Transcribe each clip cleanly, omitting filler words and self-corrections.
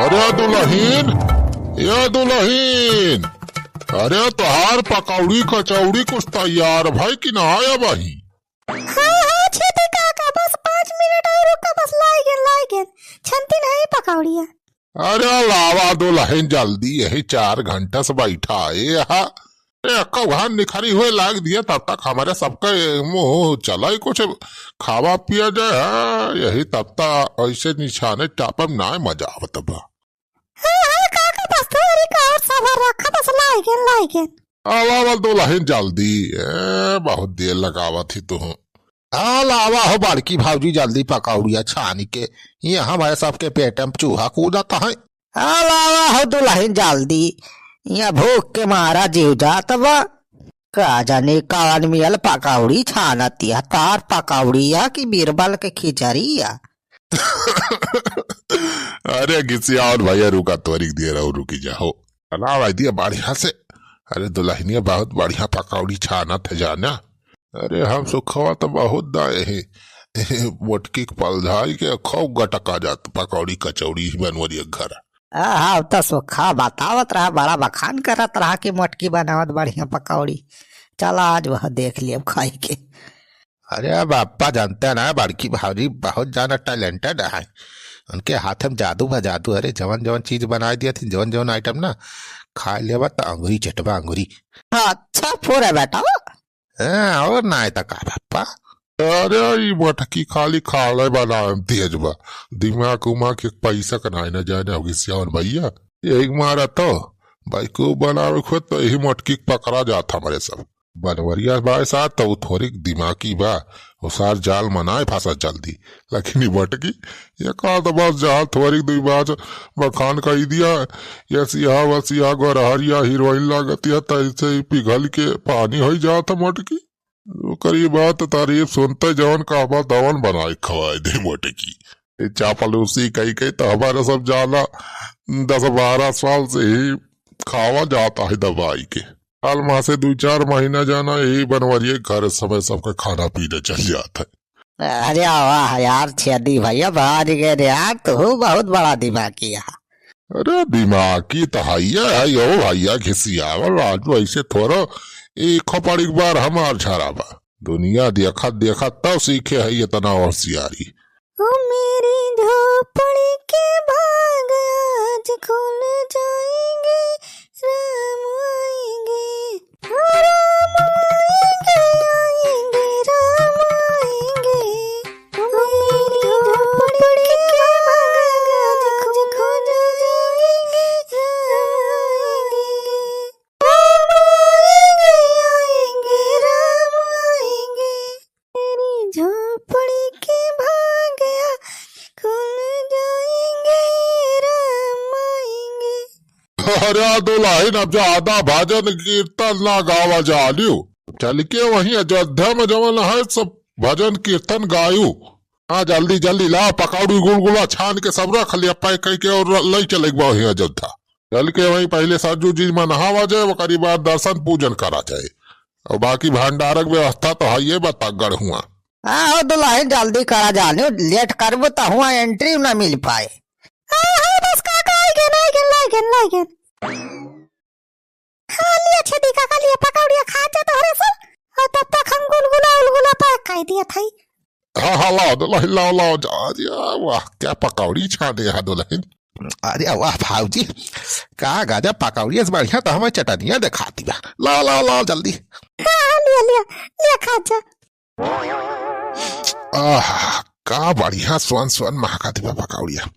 अरे दुल्हीन, ये दुल्हीन, अरे तोहार पकौड़ी कचौड़ी कुछ तैयार भाई कि ना आया भाई? हाँ छेदी काका, बस 5 मिनट और रुका, बस लाइगन छंती नहीं पकौड़िया। अरे लावा दुल्हीन जल्दी, यही 4 घंटा से बैठा है यहाँ। वहां निखरी हुए लाग दिया, तब तक हमारे सबका मुंह चला ही कुछ खावा पिया जाए। यही तब तक ऐसे निशाने टापम ना मजा आवत बा। हाँ काका, बस थोड़ी का और सबर रखा, बस लाइगन। आवा दुल्हीन जल्दी, बहुत देर लगावा थी तू। लावा हो बड़की भाजी जल्दी पकौड़िया छानी के, ये हमारे सबके पेट में चूहा कूदता है। लावा हो दुल्हीन जल्दी, यहाँ भूख के मारा जीव जात बा। का जाने कान मियल पकौड़ी छानतिया, तार पकौड़िया की बीरबल के खिचड़िया। अरे घिसिया और भैया रुका, त्वरिक दे रहा हूँ, रुकी जाओ। अलावा दिया बढ़िया से। अरे दुल्हनिया बहुत बढ़िया पकौड़ी छाना थे जाना। अरे हम सुखवा तो बहुत दाए है, मोटकी पलझाई के खूब गटका जात पकौड़ी कचौड़ी बनवरिया घर। हाँ तो सुखा बतावत रहा, बड़ा बखान करत रहा कि मोटकी बनावत बढ़िया पकौड़ी। चला आज वह देख लिया खाई के। अरे बापा जानते ना, बड़की भाजी बहुत ज्यादा टैलेंटेड है, उनके हाथ में जादू बा जादू। अरे जवन जवन चीज बना दिया थी, जवन जवन आइटम ना खा लिया तो अंगूरी चटवा अंगूरी। अच्छा फोरे बेटा, और ना आए का बापा। अरे मोटकी खाली खाले बना तेज बा, दिमाग उमा के पैसा कनाए न जाने होगी सियावन भैया। यही मारा तो भाई को बनावे खुद तो यही मोटकी पकड़ा जाता हमारे सब बनवरिया भाई साथ। तो थोड़ी दिमागी बा, उसार जाल मनाए फांसा जल्दी, लेकिन मोटकी ये कहा तो बस जाल थोड़ी दुई बात बखान कही दिया। ये सिया वसिया गोरहरिया हीरोइन लागती है, तैसे पिघल के पानी हो जाता मोटकी। करी बात तारीफ सुनते जवन कहबा दवन बनाए खवाए दे मोटकी। चापलूसी कही तो हमारे सब जाना 10-12 साल से ही खावा जाता है दवाई के। हाल माह से 2-4 महीना जाना यही बनवरिए घर समय सबका खाना पीने चल जाता है। अरे वाह यार छेदी भैया, बाहर गए यार, तू बहुत बड़ा दिमागी है। अरे दिमागी तो है यो भैया घिसियावल आज ऐसे थोड़ा एक पड़ी बार हमार छाराबा। दुनिया देखा तब सीखे है ये तना होशियारी। ओ मेरी झोपड़ी के भाग आज खुल जाएंगे, राम आएंगे, राम आएंगे, राम आएंगे। ओ मेरी झोपड़ी के भाग आज खुल जाएंगे, राम आएंगे, राम आएंगे। मेरी झोपड़ी के भाग खुल जाएंगे, राम आएंगे। अरे दुल्हन अब ज्यादा भजन कीर्तन ना गावा जालियो, चल के वहीं अयोध्या में जवन है सब भजन कीर्तन गायू। हाँ जल्दी ला पकौड़ी गुलगुला छान के सब रख लिया पैक करके और लई चले वहीं अयोध्या। चल के वहीं पहले सरजू जी में नहावा जाए, वकरी बाद दर्शन पूजन करा जाए, और बाकी भंडारक व्यवस्था तो है ये बतागड़ हुआ। हाँ दुल्हन जल्दी करा जाने, लेट करबो तो हुआ एंट्री ना मिल पाए। हाँ बस काका लाइगन। हाँ लिया छेदी काका, लिया पकौड़िया खा जा तोहरे सब, और तब तक हम गुलगुला पैक कर दिया था। हाँ लाओ दुल्हन लाओ जा। वाह क्या पकौड़ी छाने यहाँ दुल्हन। अरे वाह भाजी का गाजा पकौड़ी से बढ़िया तो हमें चटनिया दिखाती बा। लाओ जल्दी। हाँ लिया खा जा। का बढ़िया स्वान महका दी पकौड़िया।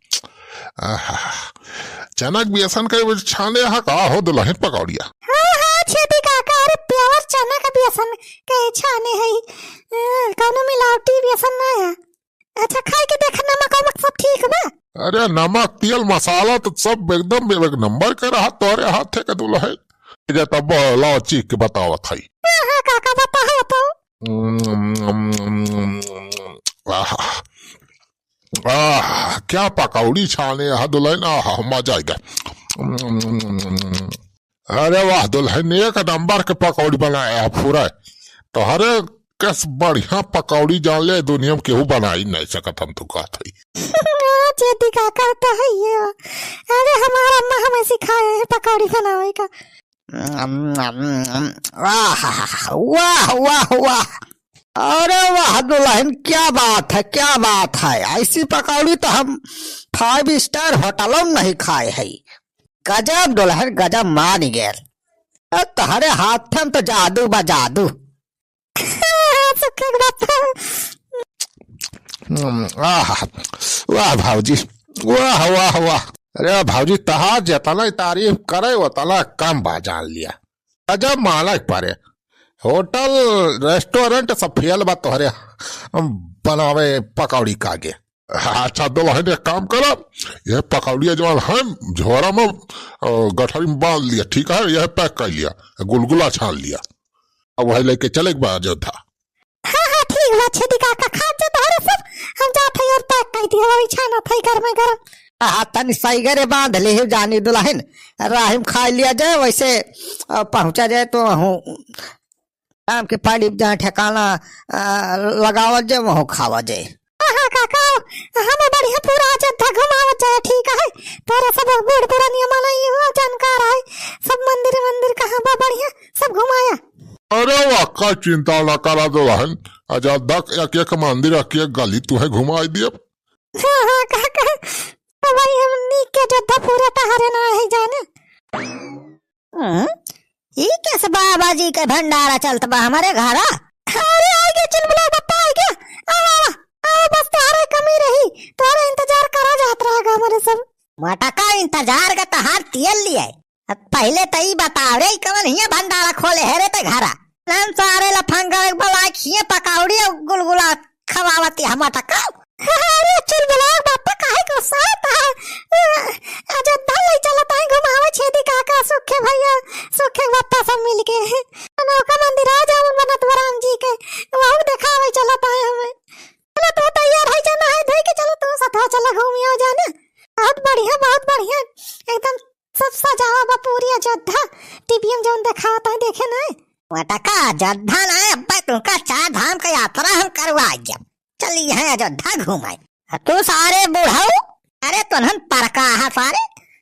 चनक बेसन के छाने यहाँ का हो दुल्हन पकौड़िया। हाँ छेदी काका, अरे प्योर चना का बेसन के छाने है, कौनो मिलावटी बेसन ना है। अच्छा खाई के देख, नमक सब ठीक बा? अरे नमक तेल मसाला तो सब एकदम एक नंबर के रहा तोरे हाथ है के दुल्हन। तब लाओ चीख के बताओ थाई। हाँ काका बताओ तो। क्या पकौड़ी छाने यहाँ दुल्हन, मजा आएगा। अरे वाह दुल्हन एक नंबर के पकौड़ी बनाया पूरा। तो हरे कस बढ़िया पकौड़ी जान ले दुनिया में केहू बना ही नहीं सकत, हम तो कहत हई। चेती काका तो है ये। अरे हमारा अम्मा हमें सिखाए है पकौड़ी बनावे का। वाह वाह वाह, अरे वाह दुल्हन, क्या बात है, क्या बात है। ऐसी पकौड़ी तो हम 5 स्टार होटलों में नहीं खाए है। गजब दुल्हन, गजब मान गए। तुम्हारे हाथ में तो जादू बा जादू। वाह भाऊजी, वाह वाह वाह। अरे भाऊजी तहार जतना तारीफ करे उतना कम बा, जान लिया। गजब मालक पारे, होटल रेस्टोरेंट सब फेल बा तोहरे बनावे पकौड़ी कागे। अच्छा दुल्हन एक काम करो, यह पकौड़िया जो है झोरा में गठरी में बांध लिया, ठीक है, यह पैक कर लिया, गुलगुला छान लिया, अब वही लेके चले बा अयोध्या। हाँ हाँ ठीक बा छेदी काका, खा जा तारे सब, हम जात हई और पैक कर दिया, वही छाना थई घर में गरम। तनी सही करे बांध ले जानी दुल्हन, राहिम खा लिया जाए, वैसे पहुंचा जाए तो हूँ शाम के पानी जहाँ ठिकाना लगावा जाए वहाँ खावा जाए। हाँ काका, हमें बढ़िया पूरा अयोध्या घुमावत जाए, ठीक है। तारा सब बूढ़ पुरानिया माना ये हो जानकार है, सब मंदिर मंदिर कहाँ बा बढ़िया सब घुमाया। अरे वाह, का चिंता न करा दुल्हन, अयोध्या एक एक मंदिर एक एक गली तुम्हें घुमा दिए। हाँ हाँ काका, भाई हम नीक के अयोध्या पूरे तहारे ना है जाने। ये कैसे बाबा जी के भंडारा चलता बा हमारे घर? अरे आगे चुलबुला बता आगे, आओ बस तुम्हारे कमी रही, तुम्हारा इंतजार करा जात रहेगा हमारे सब। मटका इंतजार का तहार तियल लिया, पहले तो ही बताओ रे कवन हिया भंडारा खोले है रे ते घरा। हम सारे लफंगा एक बला खिए पकौड़ी और गुलगुला खवावती हम मटका। अरे चुलबुला बापा काहे को साथ है, अयोध्या ले चलता है घुमावे छेदी काका, सुखे भैया सुखे बापा सब मिलके अनोखा मंदिर आ जाओ बनत राम जी के, वहां दिखावे चलता है हमें। चलो तो तैयार है जाना है, धोई के चलो तू साथ चला घूमियो जाना। बहुत बढ़िया एकदम सब सजावा बा पूरी अयोध्या, टीवी में जौन दिखावता है देखे ना। मटका अयोध्या ना अब्बा, तुमका 4 धाम का यात्रा हम करवाए, चलिए है अयोध्या घुमाए। तू सारे बुढ़ाऊ, अरे तुनहन परका है सारे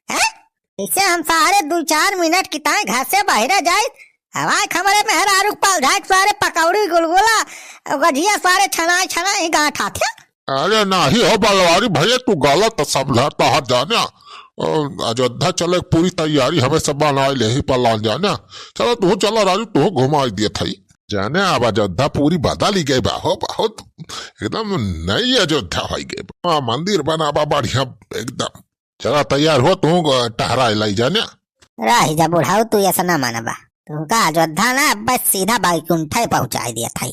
हैं, इसे हम सारे 2-4 मिनट की ताए घर से बाहर जाए, हवाए खबरे में हरारू पाल जाए, सारे पकौड़ी गुलगुला गजिया सारे छना ही गांठ आते। अरे नहीं हो बलवारी भैया, तू गलत समझता है जाना। अयोध्या चले पूरी तैयारी हमें सब बनाए ले ही पलान जाना। चलो तू चलो राजू, तू घुमा दिए थी जाने। अब अयोध्या पूरी बदल ही गई बा, हो बहुत एकदम नई अयोध्या हो गई, मंदिर बना बा बढ़िया एकदम। चलो तैयार हो, तू टहरा लाई जाने। रही जा बुढ़ाऊ, तू ऐसा ना मानबा, तुमका अयोध्या ना बस सीधा बैकुंठ पहुंचा दिया था।